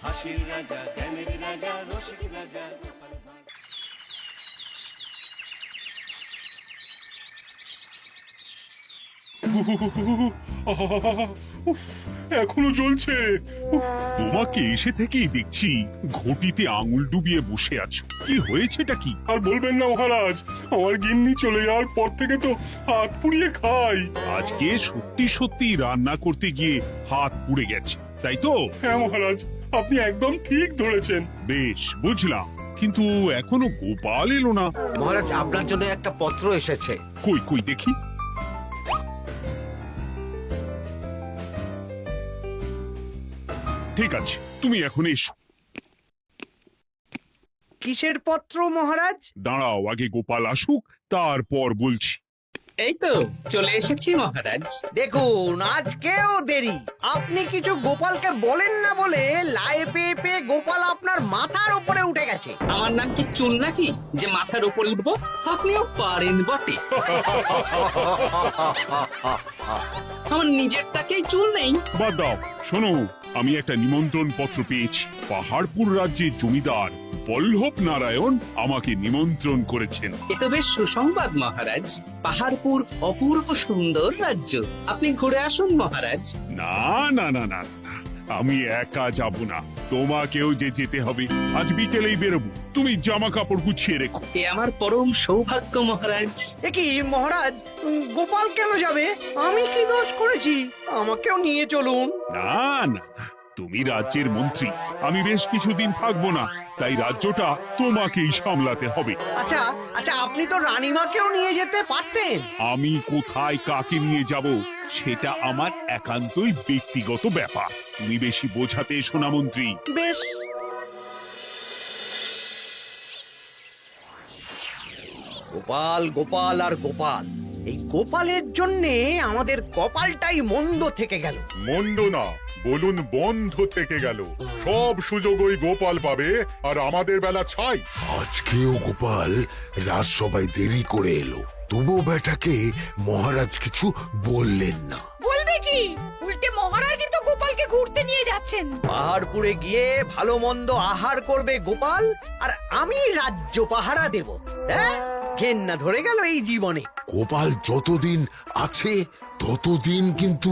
হাসির রাজা, জ্ঞানের রাজা, রসিক রাজা। এখনো জ্বলছে। তোমাকে এসে থেকেই দেখছি ঘটিতে আঙুল ডুবিয়ে বসে আছো, কি হয়েছেটা কি? আর বলবেন না মহারাজ, আমার গিন্নি চলে যাওয়ার পর থেকে তো হাত পুড়িয়ে খাই। আজকে সত্যি সত্যি রান্না করতে গিয়ে হাত পুড়ে গেছে, তাই তো? হ্যাঁ মহারাজ, আপনি একদম ঠিক ধরেছেন। বেশ, বুঝলাম, কিন্তু এখনো গোপাল এলো না। মহারাজ, আপনার জন্য একটা পত্র এসেছে। কই কই দেখি। ঠিক আছে, তুমি এখন এসো। কিসের পত্র মহারাজ? দাঁড়াও, আগে গোপাল আসুক, তারপর বলছি। এই তো চলে এসেছি মহারাজ। দেখুন, আজকেও দেরি। আপনি কিছু গোপালকে বলেন না বলে লাই পেয়ে পেয়ে গোপাল আপনার মাথার উপরে উঠে গেছে। আমার নাম কি চুল নাকি যে মাথার উপরে উঠবো? আপনিও পারেন বটে। আমার নিজেরটাকেই চুল নেই। বাদ দাও, শোনো, আমি একটা নিমন্ত্রণ পত্র পেয়েছি। পাহাড়পুর রাজ্যের জমিদার বল্লভ নারায়ণ আমাকে নিমন্ত্রণ করেছেন। এ তো বেশ সুসংবাদ মহারাজ। পাহাড়পুর অপূর্ব সুন্দর রাজ্য, আপনি ঘুরে আসুন মহারাজ। না না না না না, আমি একা যাব না, তোমাকেও যে যেতে হবে। আজ বিকেলেই বেরোবো, তুমি জামা কাপড় গুছিয়ে রেখো। এ আমার পরম সৌভাগ্য মহারাজ। এ কি মহারাজ, গোপাল কেন যাবে? আমি কি দোষ করেছি? আমাকেও নিয়ে চলুন। না না না, তুমি রাজ্যের মন্ত্রী, আমি বেশ কিছুদিন থাকবো না, তাই রাজ্যটা তোমাকেই সামলাতে হবে। আচ্ছা আচ্ছা, আপনি তো রানীমাকেও নিয়ে যেতে পারতেন। আমি কোথায় কাকে নিয়ে যাব সেটা আমার একান্তই ব্যক্তিগত ব্যাপার। তুমি বেশি বোঝাতে এসো না মন্ত্রী। বেশ। গোপাল গোপাল আর গোপাল, এই গোপালের জন্যে আমাদের কপালটাই মন্দ থেকে গেল। মন্দ না, বলুন বন্ধ থেকে গেল। সব সুযোগ ওই গোপাল পাবে, আর আমাদের বেলা ছাই। আজকেও গোপাল রাজসভায় দেরি করে এলো, তবুও বেটাকে মহারাজ কিছু বললেন না। বলবে কি? উল্টে মহারাজই তো গোপালকে ঘুরতে নিয়ে যাচ্ছেন। পাহাড়পুরে গিয়ে ভালো মন্দ আহার করবে গোপাল, আর আমি রাজ্য পাহারা দেব। হ্যাঁ, ঘেন্না ধরে গেল এই জীবনে। গোপাল যতদিন আছে ততদিন কিন্তু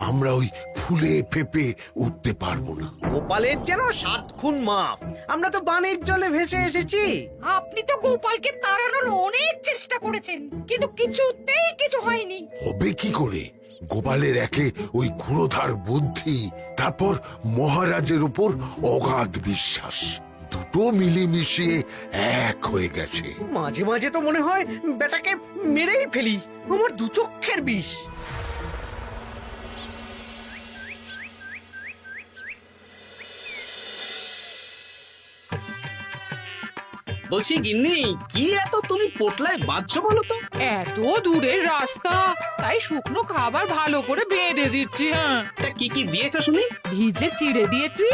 আমরা ওই ফুলে ফেপে উঠতে পারবো না। গোপালের যেন 7 খুন মাপ। আমরা তো বানের জলে ভেসে এসেছি। আপনি তো গোপালকে তাড়ানোর অনেক চেষ্টা করেছেন, কিন্তু কিছুতেই কিছু হয়নি। হবে কি করে? গোপালের একে ওই ক্ষুরোধার বুদ্ধি, তারপর মহারাজের উপর অগাধ বিশ্বাস, দুটো মিলেমিশে এক হয়ে গেছে। মাঝে মাঝে তো মনে হয় বেটাকে মেরেই ফেলি। আমার দু চক্ষের বিষ। বলছি গিন্নি, কি এত তুমি পোটলায় বাঁধছো বলো তো? এত দূরের রাস্তা, তাই শুকনো খাবার ভালো করে বেঁধে দিচ্ছি। হ্যাঁ, তা কি কি দিয়েছো শুনি? ভিজে চিড়ে দিয়েছি,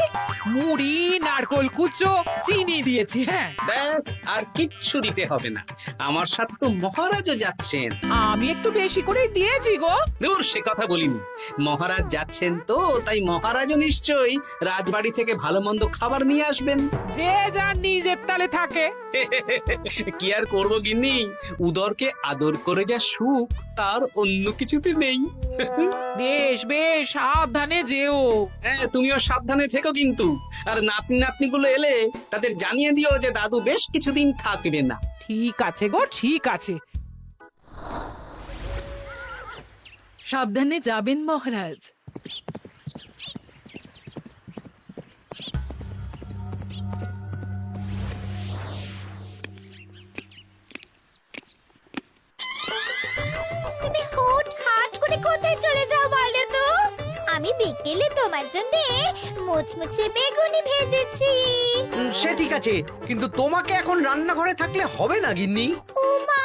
মুড়ি, নারকোল কুচো, চিনি দিয়েছি। হ্যাঁ, ব্যাস, আর কিচ্ছু দিতে হবে না। আমার সাথে তো মহারাজও যাচ্ছেন। আমি একটু বেশি করে দিয়েছি গো। দূর, সে কথা বলিনি। মহারাজ যাচ্ছেন তো, তাই মহারাজও নিশ্চয়ই রাজবাড়ি থেকে ভালো মন্দ খাবার নিয়ে আসবেন। যে যার নিজের তালে থাকে। কি আর করবো গিন্নি, উদরকে আদর করে যা সুখ তার অন্য কিছুতে নেই। বেশ বেশ, সাবধানে যেও। হ্যাঁ, তুমিও সাবধানে থেকো কিন্তু। আর নাতনি নাতনিগুলো এলে তাদের জানিয়ে দিও যে দাদু বেশ কিছুদিন থাকবে না। ঠিক আছে গো, ঠিক আছে। সাবধানে যাবেন মহারাজ। তুমি হুটহাট করে কোথায় চলে যাও বলো তো? আমি বিকেলে তোমার জন্য মুচমুচে বেগুনি ভেজেছি। সে ঠিক আছে, কিন্তু তোমাকে এখন রান্নাঘরে থাকলে হবে না গিন্নি। ও মা,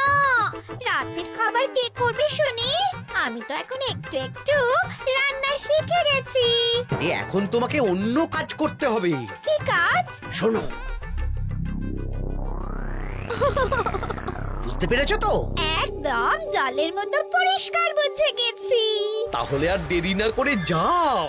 রাতের খাবার কে করবে শুনি? আমি তো এখন একটু একটু রান্না শিখে গেছি। এখন তোমাকে অন্য কাজ করতে হবে। কি কাজ? শোনো, বুঝতে পেরেছো তো? একদম জলের মতো পরিষ্কার বুঝে গেছি। তাহলে আর দেরি না করে যাও।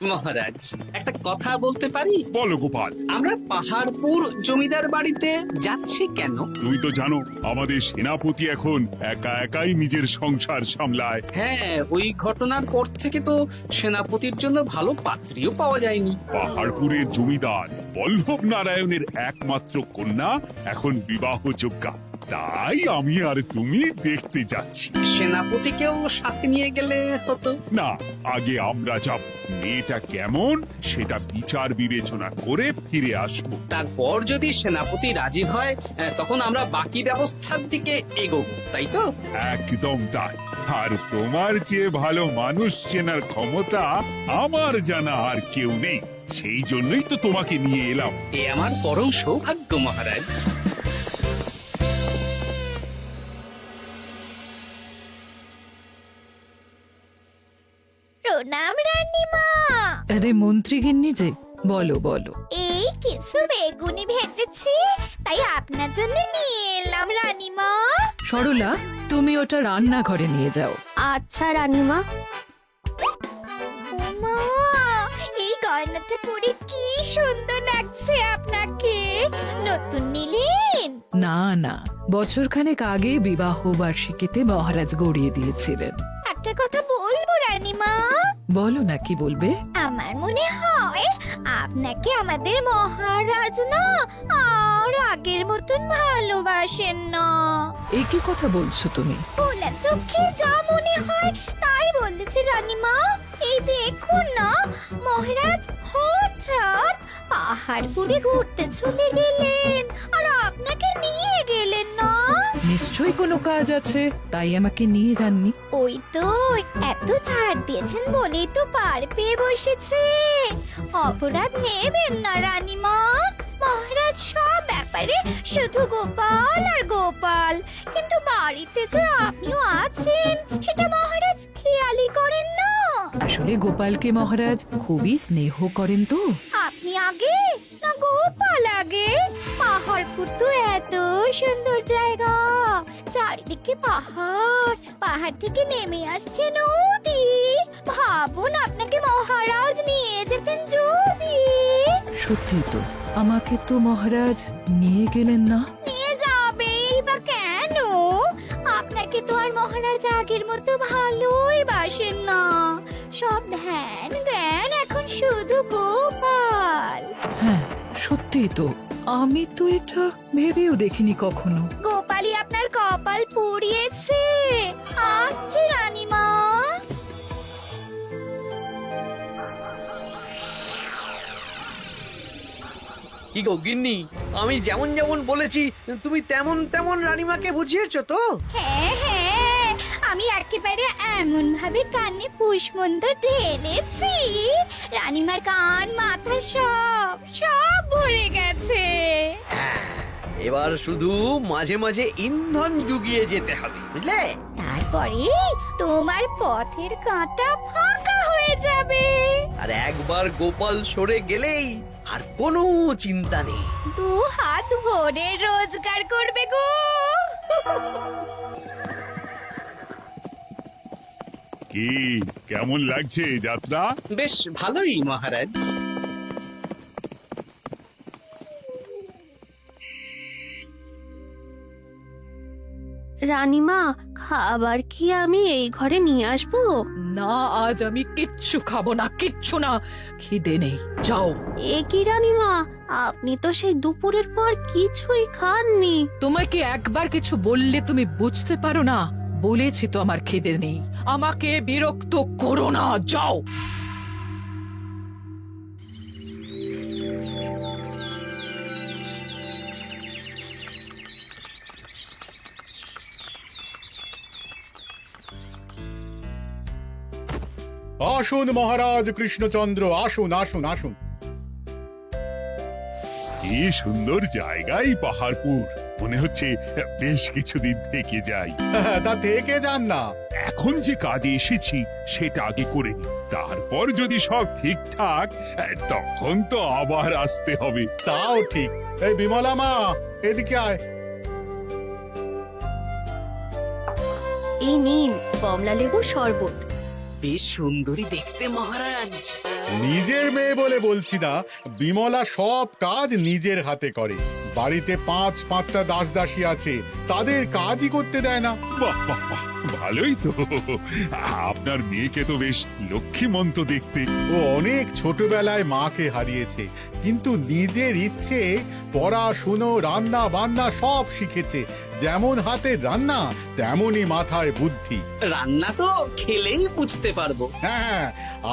মহারাজ একটা কথা বলতে পারি? বলো গোপাল। আমরা পাহাড়পুর জমিদার বাড়িতে যাচ্ছি কেন? তুই তো জানো আমাদের সেনাপতি এখন একা একাই নিজের সংসার সামলায়। হ্যাঁ, ওই ঘটনার পর থেকে তো সেনাপতির জন্য ভালো পাত্রীও পাওয়া যায়নি। পাহাড়পুরের জমিদার বল্লভ নারায়ণের একমাত্র কন্যা এখন বিবাহযোগ্যা, তাই আমি আর তুমি দেখতে যাচ্ছি। সেনাপতিকেও সাথে নিয়ে গেলে হতো। না, আগে আমরা যাব, মেয়েটা কেমন সেটা বিচার বিবেচনা করে ফিরে আসব। তারপর যদি সেনাপতি রাজি হয় তখন আমরা বাকি ব্যবস্থার দিকে এগোবো, তাই তো? একদম তাই। আর তোমার চেয়ে ভালো মানুষ চেনার ক্ষমতা আমার জানা আর কেউ নেই, সেই জন্যই তো তোমাকে নিয়ে এলাম। এ আমার পরম সৌভাগ্য মহারাজ। প্রণাম রানীমা। আরে মন্ত্রী গিন্নি যে, বলো বলো। এই কিছু বেগুনি ভেজেছি, তাই আপনার জন্য নিয়ে এলাম রানীমা। সরলা, তুমি ওটা রান্নাঘরে নিয়ে যাও। আচ্ছা রানীমা। মা, এই গয়নাটা পরে কি সুন্দর লাগছে আপনাকে। নতুন নিলেন? না না, বছরখানেক আগে বিবাহ বার্ষিকীতে মহারাজ গড়িয়ে দিয়েছিলেন। একটা কথা বলবো রানীমা? বলো না, কি বলবে? আমার মনে হয় আপনাকে আমাদের মহারাজ না আর আগের মতন ভালোবাসেন না। এ কি কথা বলছো তুমি? খোলা চোখে যা মনে হয় তাই বলেছি রানীমা। এই দেখুন না, মহারাজ হঠাৎ পাহাড়পুরে ঘুরতে চলে গেলেন আর আপনাকে নিয়ে গেলেন না। নিশ্চয়ই কোনো কাজ আছে, তাই আমাকে নিয়ে যাননি। ওই তো, এত ছাড় দিয়েছেন বলেই তো পার পেয়ে বসেছে। অপরাধ নেবেন না রানীমা। মহারাজ সব ব্যাপারে শুধু গোপাল আর গোপাল, কিন্তু বাড়িতে যে আপনিও আছেন সেটা মহারাজ খেয়ালই করেন না। আসলে গোপালকে মহারাজ খুবই স্নেহ করেন তো। আপনি আগে না গোপাল আগে? পাহাড়পুর তো এত সুন্দর জায়গা, চারিদিকে পাহাড়, পাহাড় থেকে নেমে আসছে নদী। ভাবুন আপনাকে মহারাজ নিয়ে যেতেন যদি। সত্যি তো, আমাকে তো মহারাজ নিয়ে গেলেন না। নিয়ে যাবেই বা কেন? আপনাকে তো আর মহারাজ আগের মতো ভালোই বাসেন না। সব ধ্যান জ্ঞান এখন শুধু গোপাল। হ্যাঁ সত্যি তো, আমি তো এটা ভেবেও দেখিনি কখনো। গোপালই আপনার কপাল পুড়িয়েছে। আসছে রানীমা। কি গো গিন্নি, আমি যেমন যেমন বলেছি তুমি তেমন তেমন রানীমাকে বুঝিয়েছো তো? হ্যাঁ হ্যাঁ, আমি একেবারে এমন ভাবে কানে পুষ্পমন্ত ঢেলেছি, রানীমার কান মাথা সব সব ভরে গেছে। এবার শুধু মাঝে মাঝে ইন্ধন জুগিয়ে যেতে হবে, বুঝলে? তারপরে তোমার পথের কাঁটা ফাঁকা হয়ে যাবে। আর একবার গোপাল সরে গেলেই আর কোনো চিন্তা নেই। দু হাত ভরে রোজগার করবে গো। কি কেমন লাগছে যাত্রা? বেশ ভালোই মহারাজ। রানীমা, খাবার কি আমি এই ঘরে নিয়ে আসবো? না, আজ আমি কিচ্ছু খাবো না, কিচ্ছু না, খিদে নেই, যাও। এ কি রানীমা, আপনি তো সেই দুপুরের পর কিছুই খাননি। তোমাকে একবার কিছু বললে তুমি বুঝতে পারো না? বলেছি তো আমার খিদে নেই, আমাকে বিরক্ত করো না, যাও। আসুন মহারাজ কৃষ্ণচন্দ্র, আসুন আসুন আসুন। কি সুন্দর জায়গায় পাহাড়পুর, মনে হচ্ছে বেশ কিছুদিন থেকে যাই। তা থেকে যান না। এখন যে কাজে এসেছি সেটা আগে করে নি, তারপর যদি সব ঠিকঠাক তখন তো আবার আসতে হবে। তাও ঠিক। এই বিমলা মা, এদিকে আয়। এই নিন কমলা লেবুর শরবত। বেশ সুন্দরী দেখতে মহারাজ। নিজের মেয়ে বলে বলছি না, বিমলা সব কাজ নিজের হাতে করে। বাড়িতে পাঁচটা দাস দাসী আছে, তাদের কাজই করতে দেয় না। বাহ বাহ বাহ, ভালোই তো। আপনার মেয়েকে তো বেশ লক্ষ্মীমন্ত দেখতে। ও অনেক ছোটবেলায় মাকে হারিয়েছে, কিন্তু নিজের ইচ্ছে পড়াশুনো রান্না বান্না সব শিখেছে। যেমন হাতের রান্না তেমনই মাথায় বুদ্ধি। রান্না তো খেলেই বুঝতে পারবো। হ্যাঁ,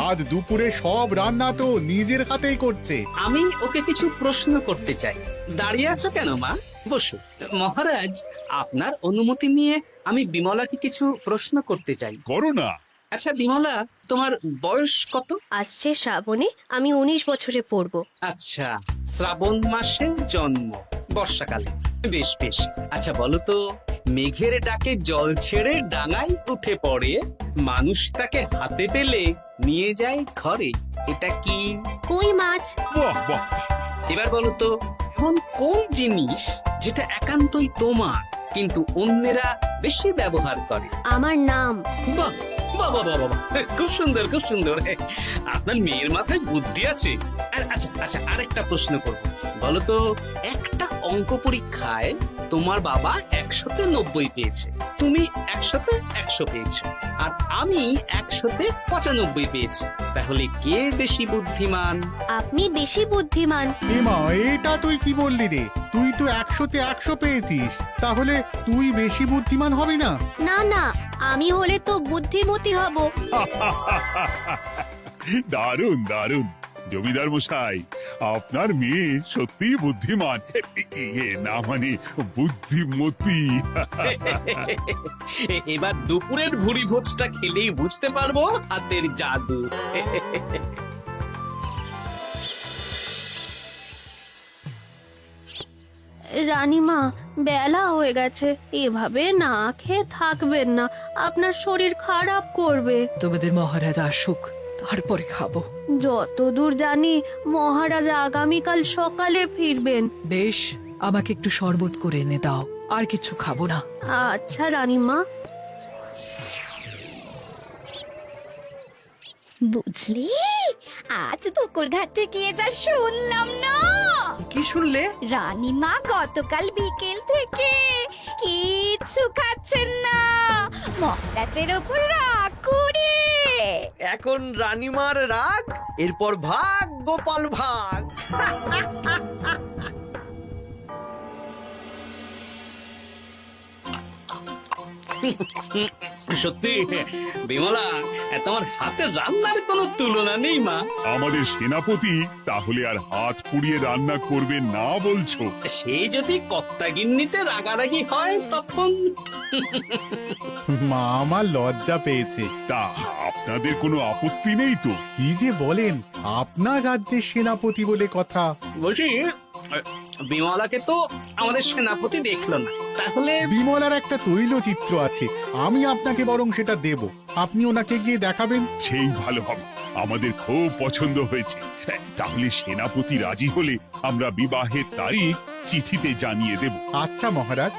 আজ দুপুরে সব রান্না তো নিজের হাতেই করছে। আমি ওকে কিছু প্রশ্ন করতে চাই। দাঁড়িয়ে আছো কেন মা? বসো। মহারাজ, আপনার অনুমতি নিয়ে আমি বিমলাকে কিছু প্রশ্ন করতে চাই। করো না। আচ্ছা বিমলা, তোমার বয়স কত? আসছে শ্রাবণে আমি 19 বছরে পড়বো। আচ্ছা, শ্রাবণ মাসে জন্ম, বর্ষাকালে। বেশ বেশ। আচ্ছা বলো তো, মেঘের ডাকে জল ছেড়ে ডাঙায় উঠে পড়ে, মানুষ তাকে হাতে পেলে নিয়ে যায় ঘরে, এটা কি? কই মাছ। বাহ বাহ। এবার বলো তো, এমন কোন জিনিস যেটা একান্তই তোমার কিন্তু অন্যেরা বেশি ব্যবহার করে? আমার নাম। বাহ বাহ বাহ বাহ বাহ, খুব সুন্দর খুব সুন্দর। আপনার মেয়ের মাথায় বুদ্ধি আছে। আচ্ছা আচ্ছা, আরেকটা প্রশ্ন করব। বলো তো, একটা অঙ্ক পরীক্ষায় তোমার বাবা 100-তে 90 পেয়েছে, তুমি 100-তে 100 পেয়েছো, আর আমি 100-তে 95 পেয়েছি। তাহলে কে বেশি বুদ্ধিমান? আপনি বেশি বুদ্ধিমান। এমা, এটা তুই কি বললি রে? তুই তো 100-তে 100 পেয়েছিস, তাহলে তুই বেশি বুদ্ধিমান হবি না? না না, আমি হলে তো বুদ্ধিমতী হব। দারুণ দারুণ। জমিদার মশাই, আপনার মেয়ে সত্যি বুদ্ধিমান, না মানে বুদ্ধিমতী। এবার দুপুরের ভুরি ভোজটা খেলেই বুঝতে পারবো হাতের জাদু। রানীমা, বেলা হয়ে গেছে, এভাবে না খেয়ে থাকবেন না, আপনার শরীর খারাপ করবে। তোমাদের মহারাজ আসুক, তারপরে খাবো। যতদূর জানি মহারাজ আগামীকাল সকালে ফিরবেন। বেশ, আমাকে একটু শরবত করে এনে দাও, আর কিছু খাবো না। আচ্ছা রানীমা। বুঝলি, আজ পুকুর ঘাটে গিয়ে যা শুনলাম না। কি শুনলে? রানীমা গতকাল বিকেল থেকে কিচ্ছু খাচ্ছেন না, মহারাজের ওপর রাগ করে। এখন রানীমার রাগ, এরপর ভাগ গোপাল ভাগ। সত্যি বিমলা, তোমার হাতের রান্নার কোনো তুলনা নেই মা। আমাদের সেনাপতি তাহলে আর হাত পুড়িয়ে রান্না করবে না বলছো? সে যদি কর্তাগিন্নিতে রাগারাগি হয় তখন। মা আমার লজ্জা পেয়েছে। তা আপনাদের কোনো আপত্তি নেই তো? কি যে বলেন, আপনার রাজ্যের সেনাপতি বলে কথা। বলছি, বিমলাকে তো আমাদের সেনাপতি দেখলো না, তাহলে? বিমলার একটা তৈলচিত্র আছে, আমি আপনাকে বরং সেটা দেব, আপনি ওনাকে গিয়ে দেখাবেন। সেই ভালো হবে, আমাদের খুব পছন্দ হয়েছে। তাহলে সেনাপতি রাজি হলে আমরা বিবাহের তারিখ চিঠিতে জানিয়ে দেব। আচ্ছা মহারাজ।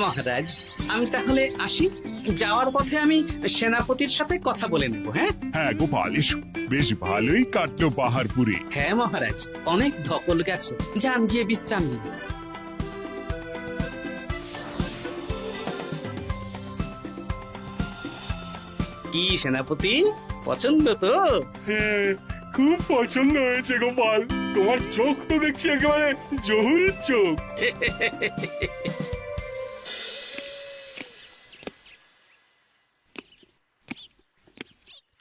মহারাজ, আমি তাহলে আসি। যাওয়ার পথে আমি সেনাপতির সাথে কথা বলে নেব। হ্যাঁ হ্যাঁ গোপাল, এসো। বেশ ভালোই কাটলো পাহাড়পুরে। হ্যাঁ মহারাজ, অনেক ধকল গেছে, যান গিয়ে বিশ্রাম নিন। কি সেনাপতি, পছন্দ তো? হ্যাঁ, খুব পছন্দ হয়েছে গোপাল। তোমার চোখ তো দেখছি একেবারে জহুরির চোখ।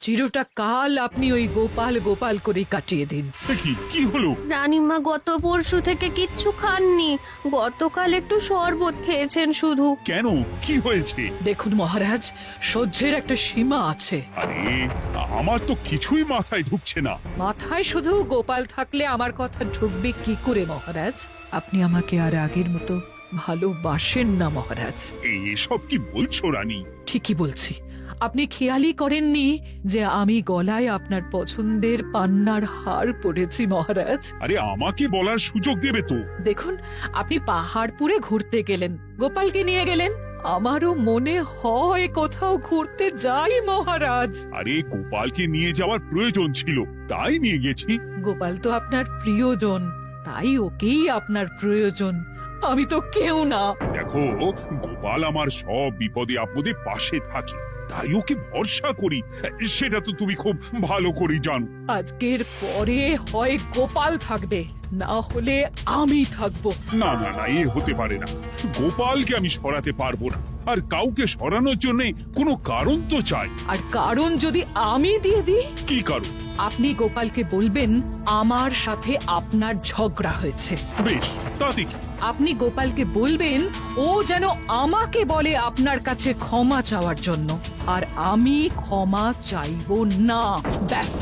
চিরটা কাল আপনি ওই গোপাল গোপাল করে কাটিয়ে দিন। কি হলো? রানীমা গত পরশু থেকে কিচ্ছু খাননি, গতকাল একটু শরবত খেয়েছেন শুধু। কেন, কি হয়েছে? দেখুন মহারাজ, সহ্যের একটা সীমা আছে। আরে, আমার তো কিছুই মাথায় ঢুকছে না। মাথায় শুধু গোপাল থাকলে আমার কথা ঢুকবে কি করে মহারাজ? আপনি আমাকে আর আগের মতো ভালোবাসেন না মহারাজ। এসব কি বলছো রানী? ঠিকই বলছি। আপনি খেয়ালই করেননি যে আমি গলায় আপনার পছন্দের পান্নার হার পরেছি মহারাজ। আরে আমাকে বলার সুযোগ দেবে তো। দেখুন, আপনি পাহাড়পুরে ঘুরতে গেলেন, গোপালকে নিয়ে গেলেন। আমারও মনে হয় কোথাও ঘুরতে যাই মহারাজ। আরে গোপালকে নিয়ে যাওয়ার প্রয়োজন ছিল, তাই নিয়ে গেছি। গোপাল তো আপনার প্রিয়জন, তাই ওকেই আপনার প্রয়োজন। আমি তো কেউ না। দেখো, গোপাল আমার সব বিপদে আপদে পাশে থাকে, তাই ওকে ভরসা করি। সেটা তো তুমি খুব ভালো করে জানো। আজকের পরে হয় গোপাল থাকবে, না হলে আমি থাকবো। না না না, এ হতে পারে না। গোপালকে আমি সরাতে পারবো না, আর কাউকে সরানোর জন্য কোনো কারণ তো চাই। আর কারণ যদি আমি দিয়ে দিই? কি কারণ? আপনি গোপালকে বলবেন আমার সাথে আপনার ঝগড়া হয়েছে। বেশ, তাতে কি? আপনি গোপালকে বলবেন ও যেন আমাকে বলে আপনার কাছে ক্ষমা চাওয়ার জন্য, আর আমি ক্ষমা চাইবো না। ব্যাস,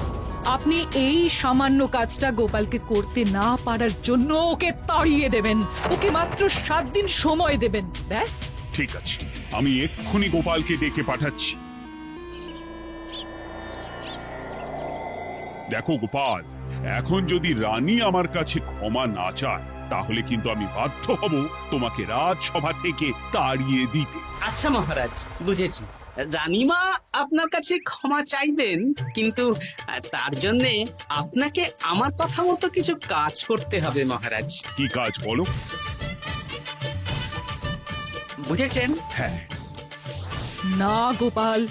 আপনি এই সামান্য কাজটা গোপালকে করতে না পারার জন্য ওকে তাড়িয়ে দেবেন। ওকে মাত্র 7 দিন সময় দেবেন। ব্যাস। ঠিক আছে, আমি এক্ষুনি গোপালকে ডেকে পাঠাচ্ছি। দেখো গোপাল, এখন যদি রানী আমার কাছে ক্ষমা না চায়, তাহলে কিন্তু আমি বাধ্য হব তোমাকে রাজসভা থেকে তাড়িয়ে দিতে। আচ্ছা মহারাজ, বুঝেছি। রানীমা আপনার কাছে ক্ষমা চাইবেন, কিন্তু তার জন্যে আপনাকে আমার কথা মতো কিছু কাজ করতে হবে মহারাজ। কি কাজ বলো? বুঝেছেন? হ্যাঁ। না গোপাল,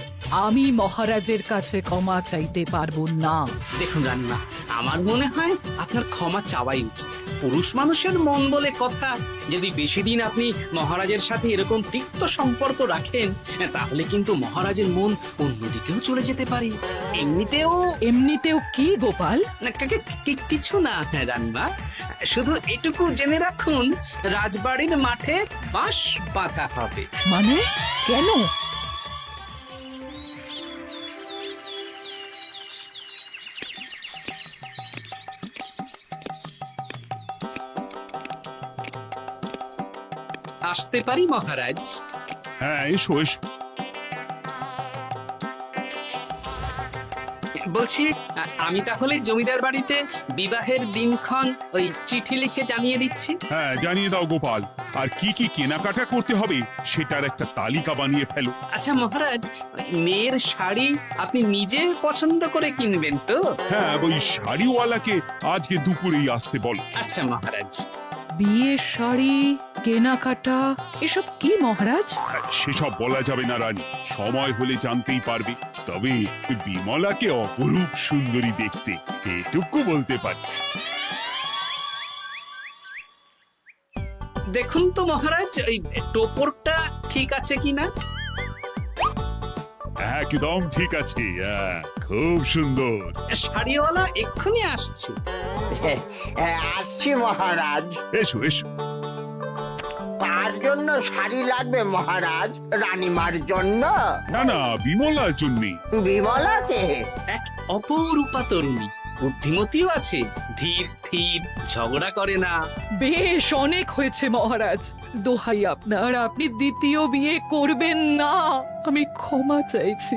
আমি মহারাজের কাছে ক্ষমা চাইতে পারবো না। দেখুন রানীমা, আমার মনে হয় আপনার ক্ষমা চাওয়াই উচিত। পুরুষ মানুষের মন বলে কথা, যদি বেশি দিন আপনি মহারাজের সাথে এরকম তিক্ত সম্পর্ক রাখেন, তাহলে কিন্তু মহারাজের মন অন্যদিকেও চলে যেতে পারে। এমনিতেও কি গোপাল? কিছু না রানীমা, শুধু এটুকু জেনে রাখুন, রাজবাড়ির মাঠে বাঁশ বাঁধা হবে। মানে কেন? আসতে পারি মহারাজ? হ্যাঁ, এসো এসো। বলছি, আমি তাহলে জমিদার বাড়িতে বিবাহের দিনক্ষণ ওই চিঠি লিখে জানিয়ে দিচ্ছি। হ্যাঁ, জানিয়ে দাও গোপাল। আর কি কি কেনাকাটা করতে হবে সেটার একটা তালিকা বানিয়ে ফেলো। আচ্ছা মহারাজ, মেয়ের শাড়ি আপনি নিজে পছন্দ করে কিনবেন তো? হ্যাঁ, ওই শাড়িওয়ালাকে আজকে দুপুরেই আসতে বলো। আচ্ছা মহারাজ। বিয়ের শাড়ি, কেনাকাটা, এসব কি মহারাজ? সেসব বলা যাবে না রানী, সময় হলে জানতেই পারবে। তবে বিমলাকে অপরূপ সুন্দরী দেখতে, এটুকু বলতে পারি। দেখুন তো মহারাজ, ওই টোপরটা ঠিক আছে কিনা? একদম ঠিক আছে, খুব সুন্দর। শাড়িওয়ালা এক্ষুনি আসছে। আসছি মহারাজ। এসো এসো। কার জন্য শাড়ি লাগবে মহারাজ? রানীমার জন্য? না না, বিমলার জন্যে। বিমলাকে? এক অপরূপা তরুণী, বুদ্ধিমতীও আছে, ধীর স্থির, ঝগড়া করে না। বেশ, অনেক হয়েছে মহারাজ। দোহাই আপনার, আপনি দ্বিতীয় বিয়ে করবেন না। আমি ক্ষমা চাইছি।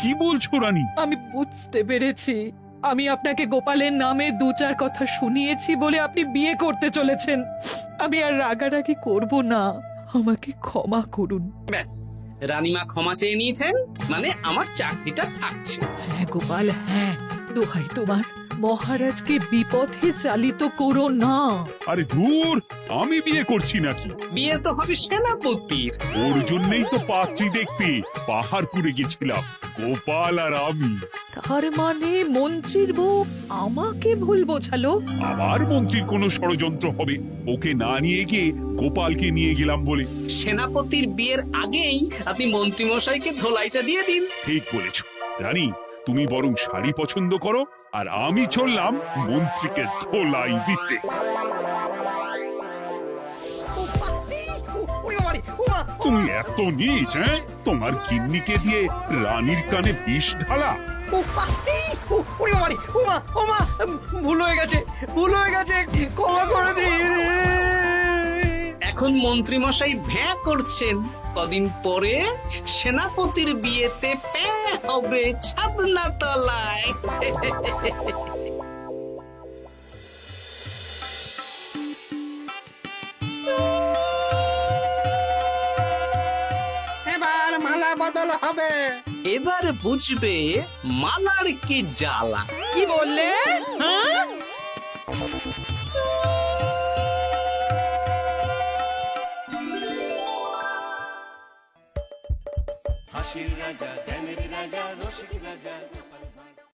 কি বলছো রানী? আমি বুঝতে পেরেছি, আমি আপনাকে গোপালের নামে 2-4 কথা শুনিয়েছি বলে আপনি বিয়ে করতে চলেছেন। আমি আর রাগারাগি করব না, আমাকে ক্ষমা করুন। ব্যাস, রানীমা ক্ষমা চেয়ে নিয়েছেন, মানে আমার চাকরিটা থাকছে। হ্যাঁ গোপাল, হ্যাঁ, দোহাই তোমার, মহারাজকে বিপথে চালিত করো না। আরে ধুর, আমি বিয়ে করছি নাকি? বিয়ে তো হবে সেনাপতির। ওর জন্যই তো পাত্রী দেখতে পাহাড়পুরে গেছিলাম, গোপাল আর আমি। তার মানে মন্ত্রীর বউ আমাকে ভুল বোঝালো? আবার মন্ত্রীর কোনো ষড়যন্ত্র হবে, ওকে না নিয়ে গিয়ে গোপালকে নিয়ে গেলাম বলে। সেনাপতির বিয়ের আগেই আপনি মন্ত্রী মশাইকে ধোলাইটা দিয়ে দিন। ঠিক বলেছ রানী, তুমি বরং শাড়ি পছন্দ করো, আর আমি চললাম মন্ত্রীকে ধোলাই দিতে। তুমি এত নীচ, তোমার গিন্নিকে দিয়ে রানীর কানে বিষ ঢালা? ভুল হয়ে গেছে, ক্ষমা করে দিন। এখন মন্ত্রীমশাই ভ্যাঁ করছেন, কদিন পরে সেনাপতির বিয়েতে প্যাঁ হবে ছাদনা তলায়। এবার মালা বদল হবে। এবার বুঝবে মালার কি জ্বালা। কি বললে? হ্যাঁ?